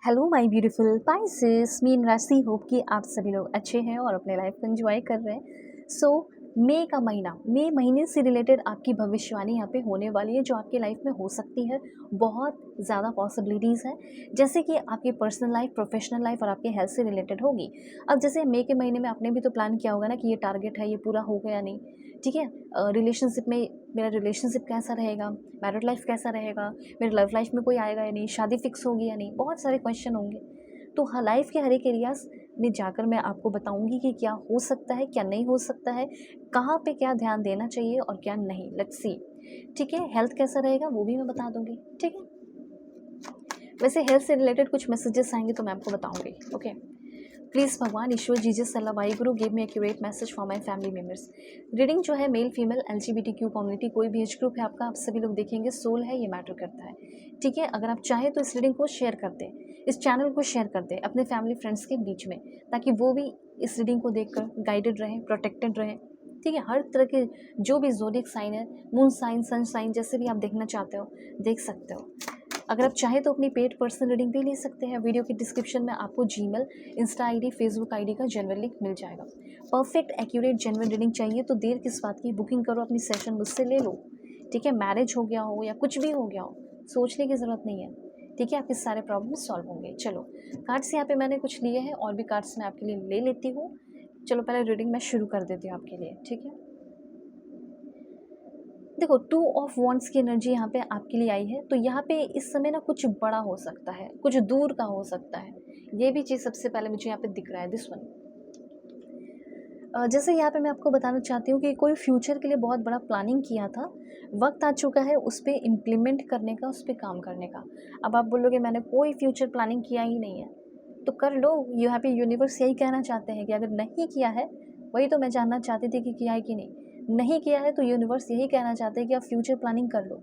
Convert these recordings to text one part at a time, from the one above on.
Hello my beautiful Pisces, mean राशि hope कि आप सभी लोग अच्छे हैं और अपने लाइफ को एंजॉय कर रहे हैं। सो मई का महीना, मई महीने से रिलेटेड आपकी भविष्यवाणी यहाँ पे होने वाली है जो आपकी लाइफ में हो सकती है। बहुत ज़्यादा पॉसिबिलिटीज़ हैं, जैसे कि आपकी पर्सनल लाइफ, प्रोफेशनल लाइफ और आपके हेल्थ से रिलेटेड होगी। अब जैसे मई के महीने में आपने भी तो प्लान किया होगा ना कि ये टारगेट है, ये पूरा होगा या नहीं। ठीक है, रिलेशनशिप में मेरा रिलेशनशिप कैसा रहेगा, मैरिड लाइफ कैसा रहेगा, मेरे लव लाइफ में कोई आएगा या नहीं, शादी फिक्स होगी या नहीं, बहुत सारे क्वेश्चन होंगे। तो हाँ, लाइफ के हर एक एरियाज में जाकर मैं आपको बताऊंगी कि क्या हो सकता है, क्या नहीं हो सकता है, कहाँ पे क्या ध्यान देना चाहिए और क्या नहीं। Let's see. ठीक है, हेल्थ कैसा रहेगा वो भी मैं बता दूंगी। ठीक है, वैसे हेल्थ से रिलेटेड कुछ मैसेजेस आएंगे तो मैं आपको बताऊंगी। ओके, प्लीज़ भगवान ईश्वर Jesus Allah Y Guru give me accurate message for my family members. Reading जो है मेल फीमेल LGBTQ कम्युनिटी, कोई भी एज ग्रुप है आपका, आप सभी लोग देखेंगे, सोल है, ये मैटर करता है। ठीक है, अगर आप चाहें तो इस रीडिंग को शेयर कर दें, इस चैनल को शेयर कर दें अपने फैमिली फ्रेंड्स के बीच में, ताकि वो भी इस रीडिंग को देखकर गाइडेड रहें, प्रोटेक्टेड रहें। ठीक है, हर तरह के जो भी ज़ोडिएक साइन है, मून साइन, सन साइन, जैसे भी आप देखना चाहते हो देख सकते हो। अगर आप चाहें तो अपनी पेड पर्सनल रीडिंग भी ले सकते हैं। वीडियो के डिस्क्रिप्शन में आपको Gmail, Insta ID, Facebook ID का जेन्युइन लिंक मिल जाएगा। परफेक्ट एक्यूरेट जेन्युइन रीडिंग चाहिए तो देर किस बात की, बुकिंग करो, अपनी सेशन मुझसे ले लो। ठीक है, मैरिज हो गया हो या कुछ भी हो गया हो, सोचने की ज़रूरत नहीं है। ठीक है, आपके सारे प्रॉब्लम सॉल्व होंगे। चलो, कार्ड्स यहाँ पे मैंने कुछ लिए हैं और भी कार्ड्स मैं आपके लिए ले लेती हूँ। चलो पहले रीडिंग मैं शुरू कर देती हूँ आपके लिए। ठीक है, देखो, 2 ऑफ वॉन्ड्स की एनर्जी यहाँ पे आपके लिए आई है। तो यहाँ पे इस समय ना कुछ बड़ा हो सकता है, कुछ दूर का हो सकता है। ये भी चीज़ सबसे पहले मुझे यहाँ पे दिख रहा है, दिस वन। जैसे यहाँ पे मैं आपको बताना चाहती हूँ कि कोई फ्यूचर के लिए बहुत बड़ा प्लानिंग किया था, वक्त आ चुका है उस पर इम्प्लीमेंट करने का, उस पर काम करने का। अब आप बोलोगे मैंने कोई फ्यूचर प्लानिंग किया ही नहीं है, तो कर लो। यहाँ पे यूनिवर्स यही कहना चाहते हैं कि अगर नहीं किया है, वही तो मैं जानना चाहती थी कि किया है कि नहीं किया है, तो यूनिवर्स यही कहना चाहते हैं कि आप फ्यूचर प्लानिंग कर लो।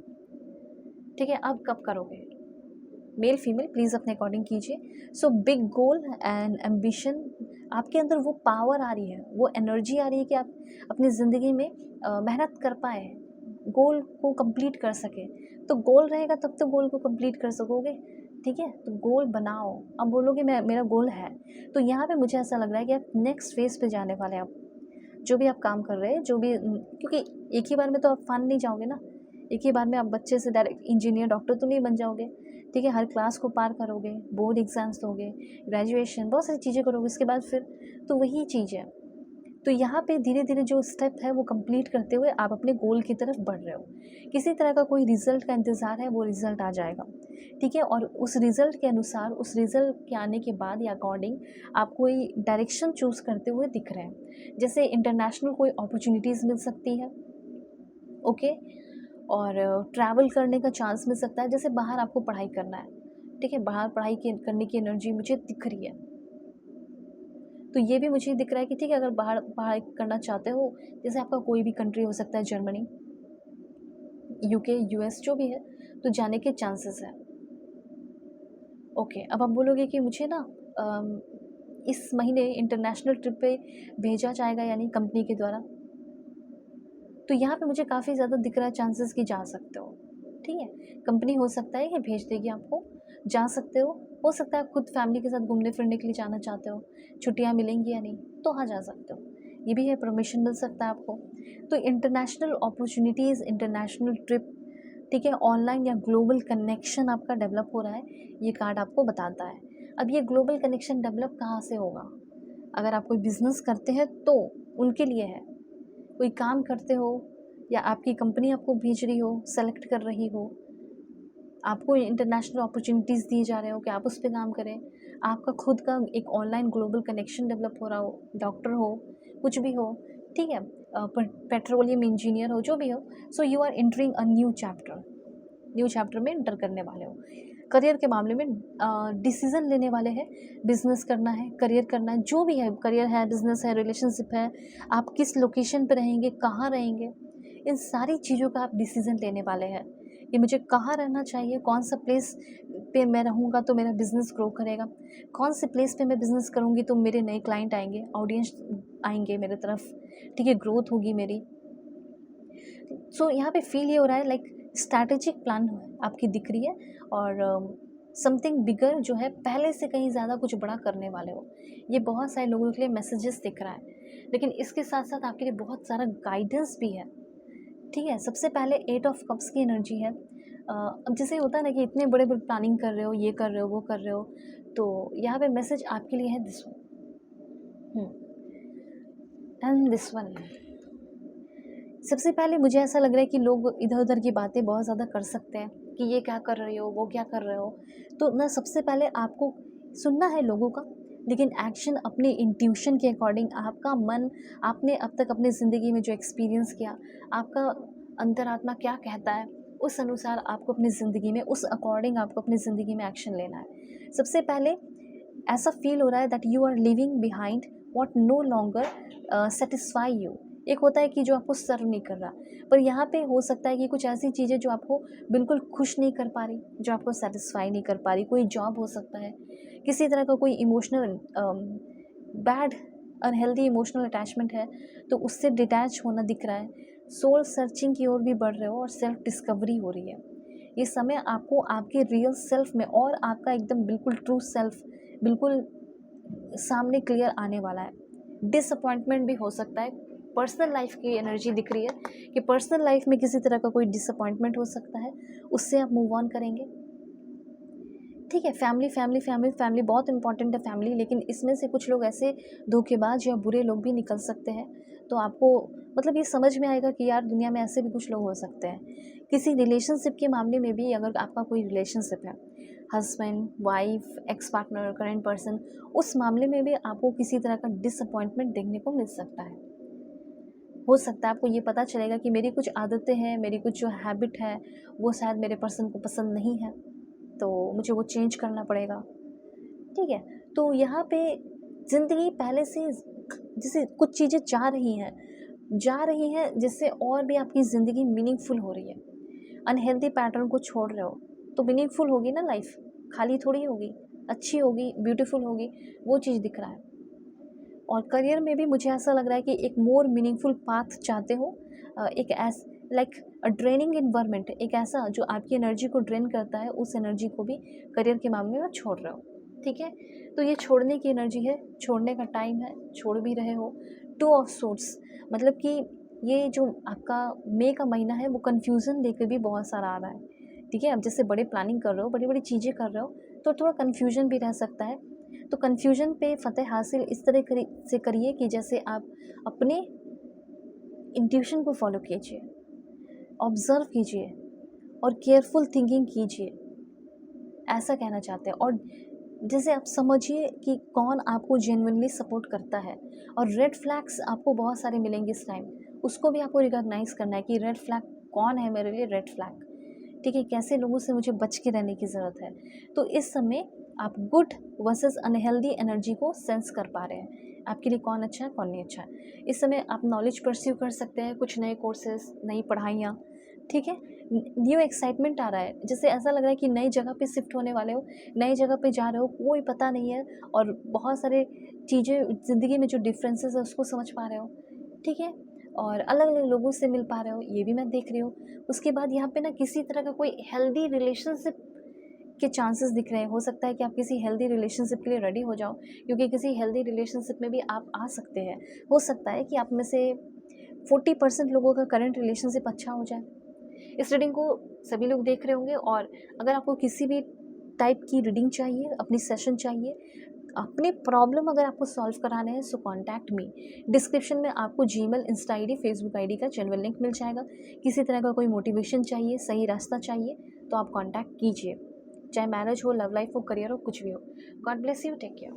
ठीक है, अब कब करोगे? मेल फीमेल प्लीज़ अपने अकॉर्डिंग कीजिए। So big goal and ambition, आपके अंदर वो पावर आ रही है, वो एनर्जी आ रही है कि आप अपनी ज़िंदगी में मेहनत कर पाए, गोल को कंप्लीट कर सके। तो गोल रहेगा तब तो गोल को कंप्लीट कर सकोगे। ठीक है, तो गोल बनाओ। अब बोलोगे मैं, मेरा गोल है, तो यहाँ पे मुझे ऐसा लग रहा है कि आप नेक्स्ट फेज़ पे जाने वाले हैं। आप जो भी आप काम कर रहे हैं, जो भी, क्योंकि एक ही बार में तो आप फान नहीं जाओगे ना। एक ही बार में आप बच्चे से डायरेक्ट इंजीनियर, डॉक्टर तो नहीं बन जाओगे। ठीक है, हर क्लास को पार करोगे, बोर्ड एग्जाम्स दोगे, ग्रेजुएशन, बहुत सारी चीज़ें करोगे, उसके बाद फिर तो वही चीज़ है। तो यहाँ पे धीरे धीरे जो स्टेप है वो कंप्लीट करते हुए आप अपने गोल की तरफ बढ़ रहे हो। किसी तरह का कोई रिजल्ट का इंतज़ार है, वो रिजल्ट आ जाएगा। ठीक है, और उस रिजल्ट के अनुसार, उस रिजल्ट के आने के बाद या अकॉर्डिंग आप कोई डायरेक्शन चूज़ करते हुए दिख रहे हैं। जैसे इंटरनेशनल कोई अपॉर्चुनिटीज़ मिल सकती है। ओके, और ट्रैवल करने का चांस मिल सकता है। जैसे बाहर आपको पढ़ाई करना है, ठीक है, बाहर पढ़ाई करने की एनर्जी मुझे दिख रही है। तो ये भी मुझे दिख रहा है कि ठीक है, अगर बाहर पढ़ाई करना चाहते हो, जैसे आपका कोई भी कंट्री हो सकता है, जर्मनी, UK, US, जो भी है, तो जाने के चांसेस हैं। ओके, अब आप बोलोगे कि मुझे ना इस महीने इंटरनेशनल ट्रिप पे भेजा जाएगा, यानी कंपनी के द्वारा। तो यहाँ पे मुझे काफ़ी ज़्यादा दिख रहा है चांसेस कि जा सकते हो। ठीक है, कंपनी हो सकता है कि भेज देगी आपको, जा सकते हो सकता है आप खुद फैमिली के साथ घूमने फिरने के लिए जाना चाहते हो, छुट्टियाँ मिलेंगी या नहीं, तो हाँ जा सकते हो। ये भी है, परमिशन मिल सकता है आपको। तो इंटरनेशनल अपॉर्चुनिटीज़, इंटरनेशनल ट्रिप, ठीक है, ऑनलाइन या ग्लोबल कनेक्शन आपका डेवलप हो रहा है, ये कार्ड आपको बताता है। अब ये ग्लोबल कनेक्शन डेवलप कहाँ से होगा? अगर आप कोई बिजनेस करते हैं तो उनके लिए है। कोई काम करते हो या आपकी कंपनी आपको भेज रही हो, सेलेक्ट कर रही हो, आपको इंटरनेशनल अपॉर्चुनिटीज़ दिए जा रहे हो कि आप उस पर काम करें, आपका खुद का एक ऑनलाइन ग्लोबल कनेक्शन डेवलप हो रहा हो, डॉक्टर हो, कुछ भी हो, ठीक है, पेट्रोलियम इंजीनियर हो, जो भी हो, so you are entering a new chapter में एंटर करने वाले हो। करियर के मामले में डिसीज़न लेने वाले हैं, बिज़नेस करना है, करियर करना है, जो भी है, करियर है, बिज़नेस है, रिलेशनशिप है, आप किस लोकेशन पे रहेंगे, कहाँ रहेंगे, इन सारी चीज़ों का आप डिसीज़न लेने वाले हैं कि मुझे कहाँ रहना चाहिए, कौन सा प्लेस पे मैं रहूँगा तो मेरा बिज़नेस ग्रो करेगा, कौन से प्लेस पे मैं बिज़नेस करूँगी तो मेरे नए क्लाइंट आएंगे, ऑडियंस आएंगे मेरे तरफ, ठीक है, ग्रोथ होगी मेरी। सो यहाँ पे फील ये हो रहा है लाइक स्ट्रैटेजिक प्लान आपकी दिख रही है। और समथिंग बिगर जो है पहले से कहीं ज़्यादा कुछ बड़ा करने वाले हो। ये बहुत सारे लोगों के लिए मैसेजेस दिख रहा है, लेकिन इसके साथ साथ आपके लिए बहुत सारा गाइडेंस भी है। ठीक है, सबसे पहले 8 ऑफ कप्स की एनर्जी है। अब जैसे होता है ना कि इतने बड़े बड़े प्लानिंग कर रहे हो, ये कर रहे हो, वो कर रहे हो, तो यहाँ पे मैसेज आपके लिए है this one and this one. सबसे पहले मुझे ऐसा लग रहा है कि लोग इधर उधर की बातें बहुत ज़्यादा कर सकते हैं कि ये क्या कर रहे हो, वो क्या कर रहे हो। तो ना सबसे पहले आपको सुनना है लोगों का, लेकिन एक्शन अपने इंट्यूशन के अकॉर्डिंग। आपका मन, आपने अब तक अपनी ज़िंदगी में जो एक्सपीरियंस किया, आपका अंतरात्मा क्या कहता है, उस अनुसार आपको अपनी ज़िंदगी में, उस अकॉर्डिंग आपको अपनी ज़िंदगी में एक्शन लेना है। सबसे पहले ऐसा फील हो रहा है that you are living behind what no longer satisfy you. एक होता है कि जो आपको सर्व नहीं कर रहा, पर यहाँ पे हो सकता है कि कुछ ऐसी चीज़ें जो आपको बिल्कुल खुश नहीं कर पा रही, जो आपको सेटिस्फाई नहीं कर पा रही। कोई जॉब हो सकता है, किसी तरह का कोई emotional bad unhealthy emotional attachment है, तो उससे डिटैच होना दिख रहा है। सोल सर्चिंग की ओर भी बढ़ रहे हो और सेल्फ डिस्कवरी हो रही है। ये समय आपको आपके रियल सेल्फ में और आपका एकदम बिल्कुल ट्रू सेल्फ बिल्कुल सामने क्लियर आने वाला है। डिसअपॉइंटमेंट भी हो सकता है। पर्सनल लाइफ की एनर्जी दिख रही है कि पर्सनल लाइफ में किसी तरह का कोई डिसअपॉइंटमेंट हो सकता है, उससे आप मूव ऑन करेंगे। ठीक है, फैमिली फैमिली फैमिली फैमिली बहुत इंपॉर्टेंट है फैमिली, लेकिन इसमें से कुछ लोग ऐसे धोखेबाज या बुरे लोग भी निकल सकते हैं। तो आपको मतलब ये समझ में आएगा कि यार दुनिया में ऐसे भी कुछ लोग हो सकते हैं। किसी रिलेशनशिप के मामले में भी अगर आपका कोई रिलेशनशिप है, husband wife ex partner current person, उस मामले में भी आपको किसी तरह का डिसअपॉइंटमेंट देखने को मिल सकता है। हो सकता है आपको ये पता चलेगा कि मेरी कुछ आदतें हैं, मेरी कुछ जो हैबिट है वो शायद मेरे पर्सन को पसंद नहीं है, तो मुझे वो चेंज करना पड़ेगा। ठीक है, तो यहाँ पे ज़िंदगी पहले से जैसे कुछ चीज़ें जा रही हैं जिससे और भी आपकी ज़िंदगी मीनिंगफुल हो रही है। अनहेल्दी पैटर्न को छोड़ रहे हो तो मीनिंगफुल होगी ना लाइफ, खाली थोड़ी होगी, अच्छी होगी, ब्यूटीफुल होगी, वो चीज़ दिख रहा है। और करियर में भी मुझे ऐसा लग रहा है कि एक मोर मीनिंगफुल पाथ चाहते हो, एक ऐस लाइक अ ड्रेनिंग इन्वायरमेंट, एक ऐसा जो आपकी एनर्जी को ड्रेन करता है, उस एनर्जी को भी करियर के मामले में छोड़ रहे हो। ठीक है, तो ये छोड़ने की एनर्जी है, छोड़ने का टाइम है, छोड़ भी रहे हो। 2 ऑफ सोर्स मतलब कि ये जो आपका मई का महीना है वो कन्फ्यूज़न लेकर भी बहुत सारा आ रहा है। ठीक है, अब जैसे बड़े प्लानिंग कर रहे हो, बड़ी बड़ी चीज़ें कर रहे हो, तो थोड़ा कन्फ्यूजन भी रह सकता है। तो कन्फ्यूजन पे फ़तेह हासिल इस तरह से करिए कि जैसे आप अपने इंट्यूशन को फॉलो कीजिए, ऑब्ज़र्व कीजिए और केयरफुल थिंकिंग कीजिए, ऐसा कहना चाहते हैं। और जैसे आप समझिए कि कौन आपको जेन्युइनली सपोर्ट करता है, और रेड फ्लैग्स आपको बहुत सारे मिलेंगे इस टाइम, उसको भी आपको रिकॉग्नाइज़ करना है कि रेड फ्लैग कौन है मेरे लिए रेड फ्लैग। ठीक है, कैसे लोगों से मुझे बच के रहने की ज़रूरत है। तो इस समय आप गुड वर्सेस अनहेल्दी एनर्जी को सेंस कर पा रहे हैं, आपके लिए कौन अच्छा है कौन नहीं अच्छा है। इस समय आप नॉलेज परस्यू कर सकते हैं, कुछ नए कोर्सेज, नई पढ़ाइयाँ। ठीक है, न्यू एक्साइटमेंट आ रहा है, जैसे ऐसा लग रहा है कि नई जगह पे शिफ्ट होने वाले हो, नई जगह पे जा रहे हो, कोई पता नहीं है, और बहुत सारे चीज़ें ज़िंदगी में जो डिफरेंसेस है उसको समझ पा रहे हो। ठीक है, और अलग अलग लोगों से मिल पा रहे हो, ये भी मैं देख रही हूँ। उसके बाद यहाँ पे ना किसी तरह का कोई हेल्दी रिलेशनशिप के चांसेस दिख रहे हैं। हो सकता है कि आप किसी हेल्दी रिलेशनशिप के लिए रेडी हो जाओ, क्योंकि किसी हेल्दी रिलेशनशिप में भी आप आ सकते हैं। हो सकता है कि आप में से 40% लोगों का करंट रिलेशनशिप अच्छा हो जाए। इस रीडिंग को सभी लोग देख रहे होंगे, और अगर आपको किसी भी टाइप की रीडिंग चाहिए, अपनी सेशन चाहिए, अपने प्रॉब्लम अगर आपको सॉल्व कराने हैं, सो कॉन्टैक्ट मी। डिस्क्रिप्शन में आपको Gmail, Insta ID, Facebook ID का जेन्युइन लिंक मिल जाएगा। किसी तरह का कोई मोटिवेशन चाहिए, सही रास्ता चाहिए, तो आप कॉन्टैक्ट कीजिए, चाहे मैरिज हो, लव लाइफ हो, करियर हो, कुछ भी हो। God bless you, take care.